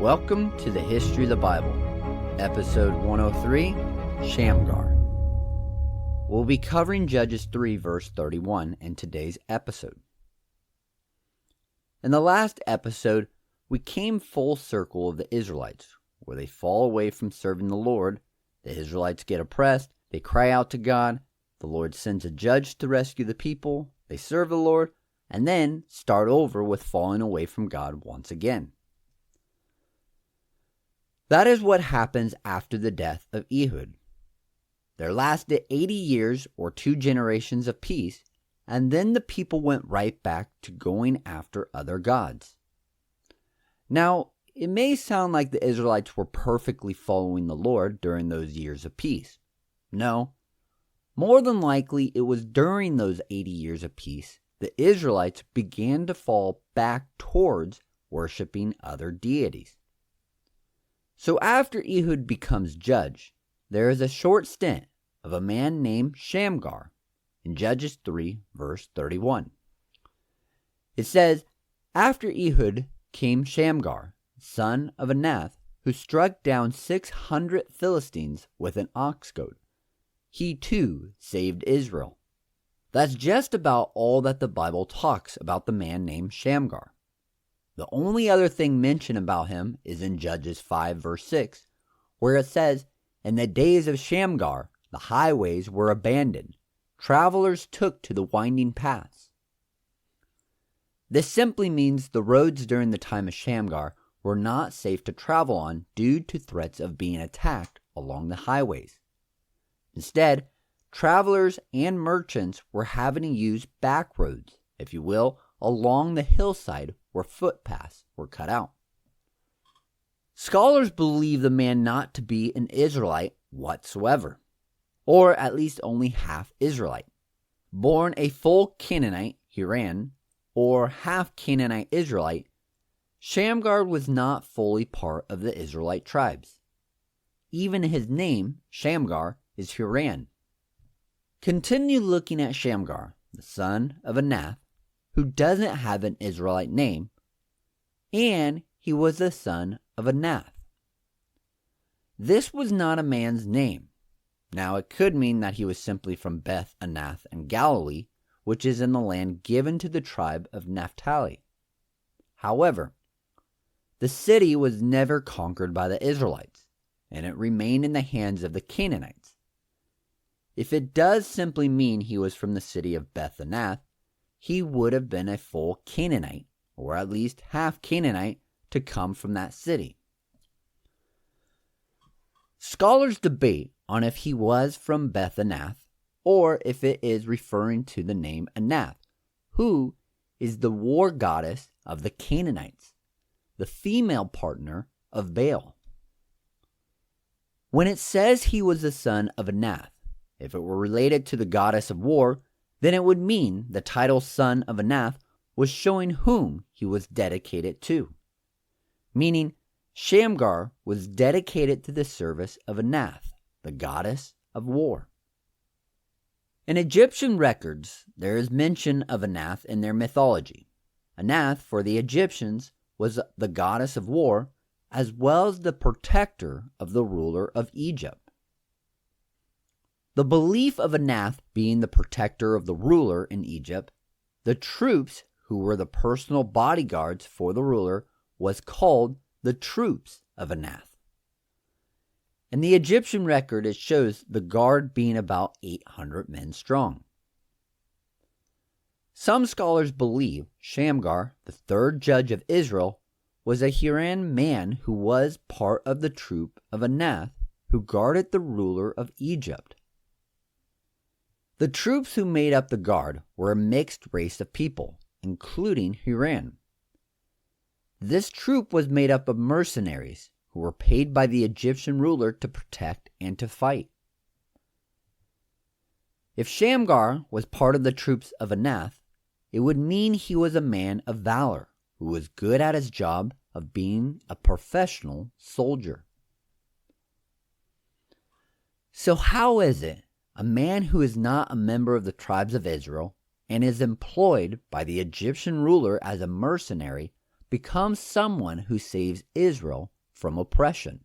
Welcome to the History of the Bible, Episode 103, Shamgar. We'll be covering Judges 3 verse 31 in today's episode. In the last episode, we came full circle of the Israelites, where they fall away from serving the Lord, the Israelites get oppressed, they cry out to God, the Lord sends a judge to rescue the people, they serve the Lord, and then start over with falling away from God once again. That is what happens after the death of Ehud. There lasted 80 years or 2 generations of peace, and then the people went right back to going after other gods. Now, it may sound like the Israelites were perfectly following the Lord during those years of peace. No. More than likely, it was during those 80 years of peace the Israelites began to fall back towards worshiping other deities. So after Ehud becomes judge, there is a short stint of a man named Shamgar in Judges 3 verse 31. It says, "After Ehud came Shamgar, son of Anath, who struck down 600 Philistines with an ox goad. He too saved Israel." That's just about all that the Bible talks about the man named Shamgar. The only other thing mentioned about him is in Judges 5 verse 6, where it says, "In the days of Shamgar, the highways were abandoned. Travelers took to the winding paths." This simply means the roads during the time of Shamgar were not safe to travel on due to threats of being attacked along the highways. Instead, travelers and merchants were having to use back roads, if you will, along the hillside where footpaths were cut out. Scholars believe the man not to be an Israelite whatsoever, or at least only half Israelite. Born a full Canaanite, Hurrian, or half Canaanite Israelite, Shamgar was not fully part of the Israelite tribes. Even his name, Shamgar, is Hurrian. Continue looking at Shamgar, the son of Anath, who doesn't have an Israelite name, and he was the son of Anath. This was not a man's name. Now, it could mean that he was simply from Beth Anath in Galilee, which is in the land given to the tribe of Naphtali. However, the city was never conquered by the Israelites, and it remained in the hands of the Canaanites. If it does simply mean he was from the city of Beth Anath, he would have been a full Canaanite, or at least half Canaanite, to come from that city. Scholars debate on if he was from Beth Anath, or if it is referring to the name Anath, who is the war goddess of the Canaanites, the female partner of Baal. When it says he was the son of Anath, if it were related to the goddess of war, then it would mean the title son of Anath was showing whom he was dedicated to, meaning Shamgar was dedicated to the service of Anath, the goddess of war. In Egyptian records, there is mention of Anath in their mythology. Anath, for the Egyptians, was the goddess of war, as well as the protector of the ruler of Egypt. The belief of Anath being the protector of the ruler in Egypt, the troops who were the personal bodyguards for the ruler was called the troops of Anath. In the Egyptian record, it shows the guard being about 800 men strong. Some scholars believe Shamgar, the third judge of Israel, was a Hurrian man who was part of the troop of Anath who guarded the ruler of Egypt. The troops who made up the guard were a mixed race of people, including Hurrian. This troop was made up of mercenaries who were paid by the Egyptian ruler to protect and to fight. If Shamgar was part of the troops of Anath, it would mean he was a man of valor who was good at his job of being a professional soldier. So how is it a man who is not a member of the tribes of Israel and is employed by the Egyptian ruler as a mercenary becomes someone who saves Israel from oppression.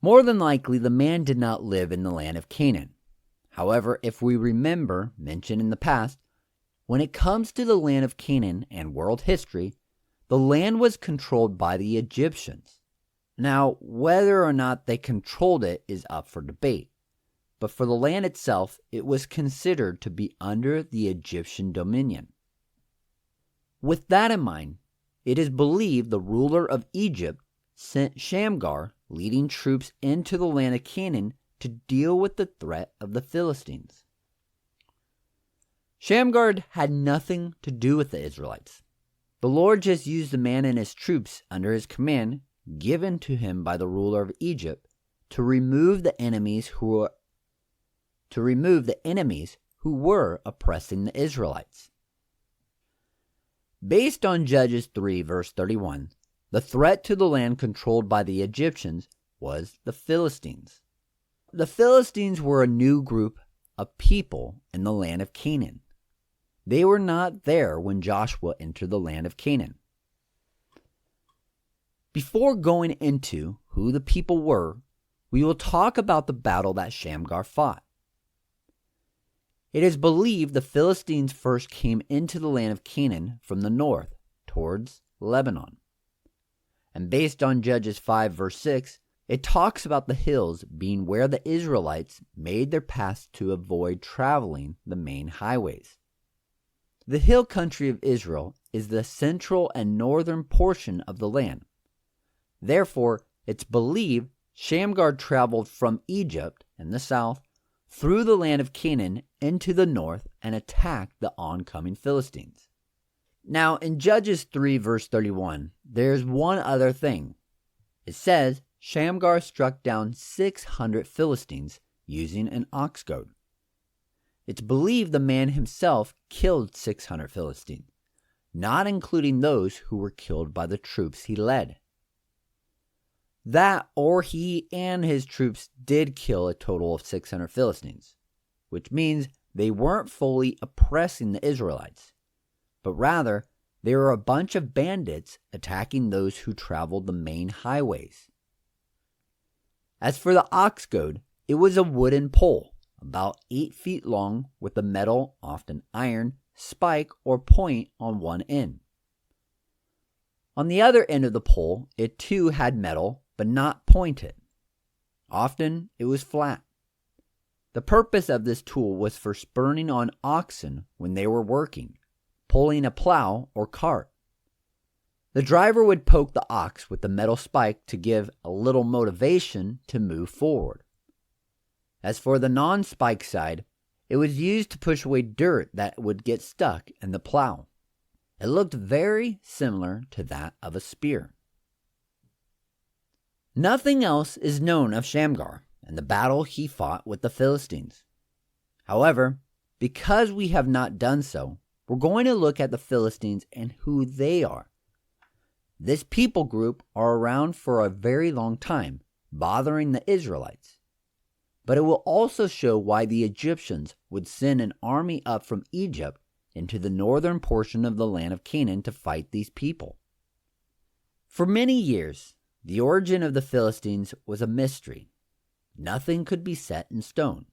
More than likely, the man did not live in the land of Canaan. However, if we remember, mentioned in the past, when it comes to the land of Canaan and world history, the land was controlled by the Egyptians. Now, whether or not they controlled it is up for debate, but for the land itself, it was considered to be under the Egyptian dominion. With that in mind, it is believed the ruler of Egypt sent Shamgar, leading troops into the land of Canaan to deal with the threat of the Philistines. Shamgar had nothing to do with the Israelites. The Lord just used the man and his troops under his command, given to him by the ruler of Egypt, to remove the enemies who were oppressing the Israelites. Based on Judges 3 verse 31, the threat to the land controlled by the Egyptians was the Philistines. The Philistines were a new group of people in the land of Canaan. They were not there when Joshua entered the land of Canaan. Before going into who the people were, we will talk about the battle that Shamgar fought. It is believed the Philistines first came into the land of Canaan from the north, towards Lebanon. And based on Judges 5 verse 6, it talks about the hills being where the Israelites made their paths to avoid traveling the main highways. The hill country of Israel is the central and northern portion of the land. Therefore, it's believed Shamgar traveled from Egypt in the south through the land of Canaan into the north and attacked the oncoming Philistines. Now, in Judges 3 verse 31, there's one other thing. It says Shamgar struck down 600 Philistines using an ox goad. It's believed the man himself killed 600 Philistines, not including those who were killed by the troops he led. That or he and his troops did kill a total of 600 Philistines, which means they weren't fully oppressing the Israelites, but rather they were a bunch of bandits attacking those who traveled the main highways. As for the ox goad, it was a wooden pole, about 8 feet long, with a metal, often iron, spike or point on one end. On the other end of the pole, it too had metal, but not pointed. Often it was flat. The purpose of this tool was for spurring on oxen when they were working, pulling a plow or cart. The driver would poke the ox with the metal spike to give a little motivation to move forward. As for the non-spike side, it was used to push away dirt that would get stuck in the plow. It looked very similar to that of a spear. Nothing else is known of Shamgar and the battle he fought with the Philistines. However, because we have not done so, we're going to look at the Philistines and who they are. This people group are around for a very long time, bothering the Israelites. But it will also show why the Egyptians would send an army up from Egypt into the northern portion of the land of Canaan to fight these people. For many years, the origin of the Philistines was a mystery. Nothing could be set in stone.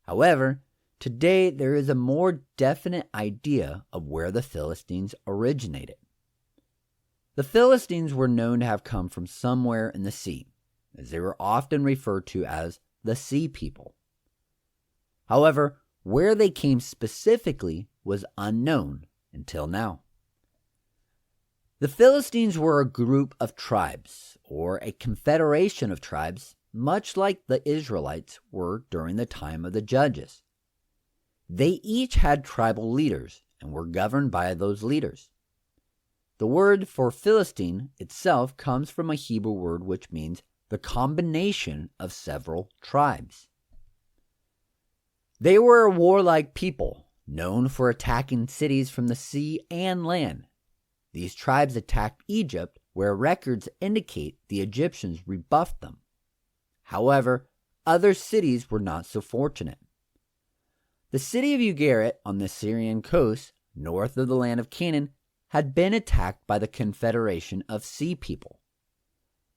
However, today there is a more definite idea of where the Philistines originated. The Philistines were known to have come from somewhere in the sea, as they were often referred to as the Sea People. However, where they came specifically was unknown until now. The Philistines were a group of tribes, or a confederation of tribes, much like the Israelites were during the time of the Judges. They each had tribal leaders and were governed by those leaders. The word for Philistine itself comes from a Hebrew word which means the combination of several tribes. They were a warlike people, known for attacking cities from the sea and land. These tribes attacked Egypt, where records indicate the Egyptians rebuffed them. However, other cities were not so fortunate. The city of Ugarit on the Syrian coast, north of the land of Canaan, had been attacked by the confederation of Sea People.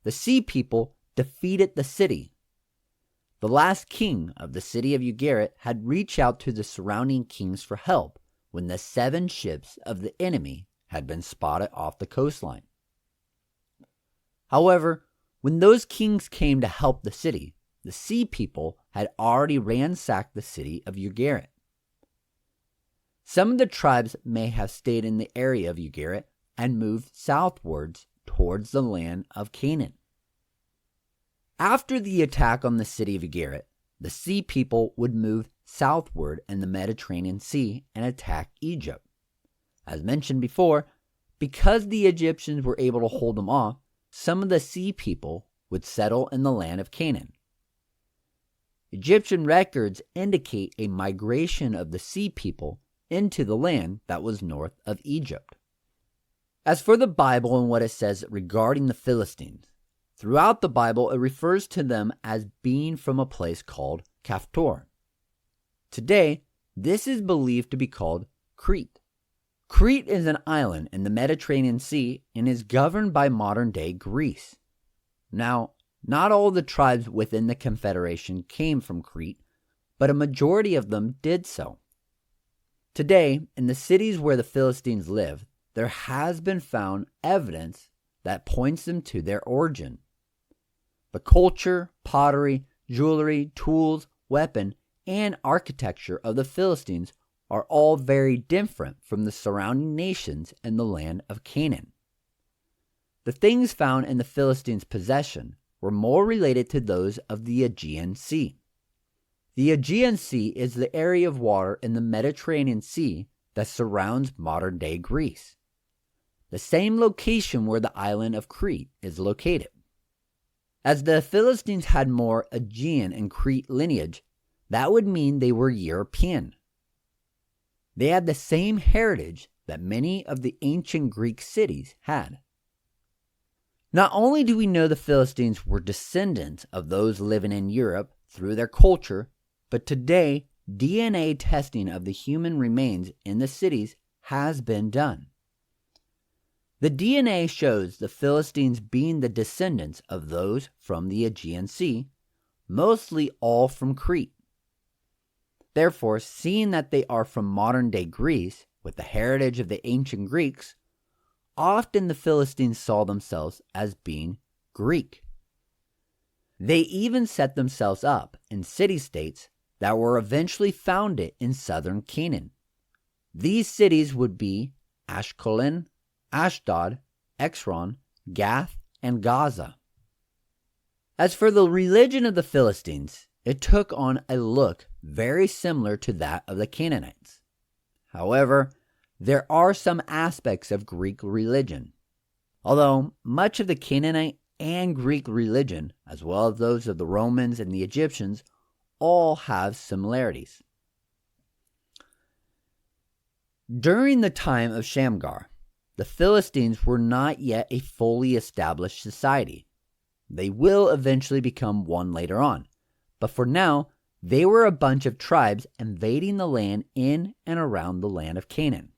The Sea People defeated the city. The last king of the city of Ugarit had reached out to the surrounding kings for help when the 7 ships of the enemy had been spotted off the coastline. However, when those kings came to help the city, the Sea People had already ransacked the city of Ugarit. Some of the tribes may have stayed in the area of Ugarit and moved southwards towards the land of Canaan. After the attack on the city of Ugarit, the Sea People would move southward in the Mediterranean Sea and attack Egypt. As mentioned before, because the Egyptians were able to hold them off, some of the Sea People would settle in the land of Canaan. Egyptian records indicate a migration of the Sea People into the land that was north of Egypt. As for the Bible and what it says regarding the Philistines, throughout the Bible it refers to them as being from a place called Kaftor. Today, this is believed to be called Crete. Crete is an island in the Mediterranean Sea and is governed by modern-day Greece. Now, not all the tribes within the Confederation came from Crete, but a majority of them did so. Today, in the cities where the Philistines live, there has been found evidence that points them to their origin. The culture, pottery, jewelry, tools, weapon, and architecture of the Philistines are all very different from the surrounding nations in the land of Canaan. The things found in the Philistines' possession were more related to those of the Aegean Sea. The Aegean Sea is the area of water in the Mediterranean Sea that surrounds modern-day Greece, the same location where the island of Crete is located. As the Philistines had more Aegean and Crete lineage, that would mean they were European. They had the same heritage that many of the ancient Greek cities had. Not only do we know the Philistines were descendants of those living in Europe through their culture, but today DNA testing of the human remains in the cities has been done. The DNA shows the Philistines being the descendants of those from the Aegean Sea, mostly all from Crete. Therefore, seeing that they are from modern-day Greece, with the heritage of the ancient Greeks, often the Philistines saw themselves as being Greek. They even set themselves up in city-states that were eventually founded in southern Canaan. These cities would be Ashkelon, Ashdod, Ekron, Gath, and Gaza. As for the religion of the Philistines, it took on a look very similar to that of the Canaanites. However, there are some aspects of Greek religion. Although much of the Canaanite and Greek religion, as well as those of the Romans and the Egyptians, all have similarities. During the time of Shamgar, the Philistines were not yet a fully established society. They will eventually become one later on, but for now, they were a bunch of tribes invading the land in and around the land of Canaan.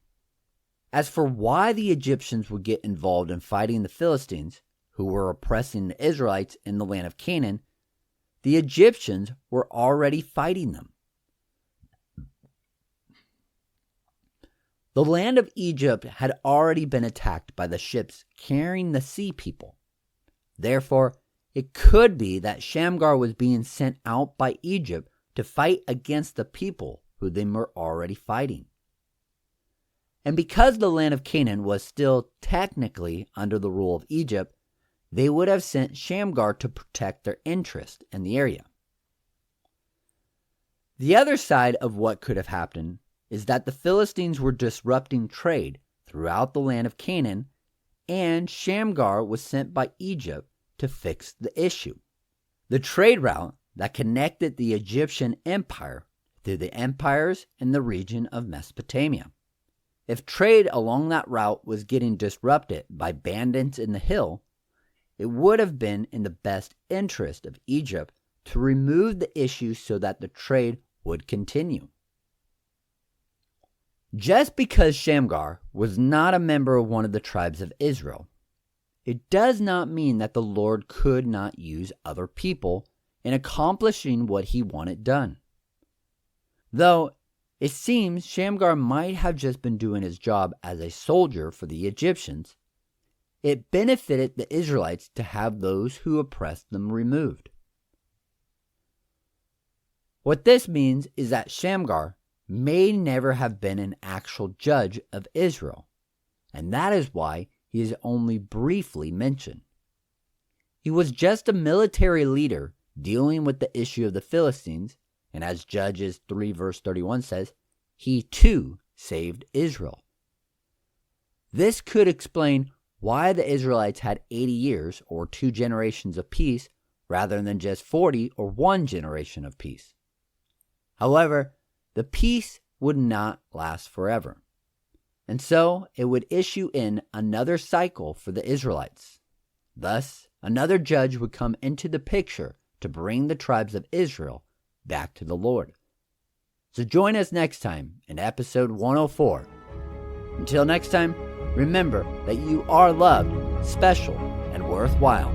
As for why the Egyptians would get involved in fighting the Philistines, who were oppressing the Israelites in the land of Canaan, the Egyptians were already fighting them. The land of Egypt had already been attacked by the ships carrying the Sea People. Therefore, it could be that Shamgar was being sent out by Egypt to fight against the people who they were already fighting. And because the land of Canaan was still technically under the rule of Egypt, they would have sent Shamgar to protect their interest in the area. The other side of what could have happened is that the Philistines were disrupting trade throughout the land of Canaan, and Shamgar was sent by Egypt to fix the issue. The trade route that connected the Egyptian empire to the empires in the region of Mesopotamia. If trade along that route was getting disrupted by bandits in the hill, it would have been in the best interest of Egypt to remove the issue so that the trade would continue. Just because Shamgar was not a member of one of the tribes of Israel, it does not mean that the Lord could not use other people in accomplishing what he wanted done. Though it seems Shamgar might have just been doing his job as a soldier for the Egyptians, it benefited the Israelites to have those who oppressed them removed. What this means is that Shamgar may never have been an actual judge of Israel, and that is why he is only briefly mentioned. He was just a military leader dealing with the issue of the Philistines, and as Judges 3 verse 31 says, he too saved Israel. This could explain why the Israelites had 80 years or 2 generations of peace rather than just 40 or 1 generation of peace. However, the peace would not last forever, and so it would issue in another cycle for the Israelites. Thus, another judge would come into the picture to bring the tribes of Israel back to the Lord. So join us next time in episode 104. Until next time, remember that you are loved, special, and worthwhile.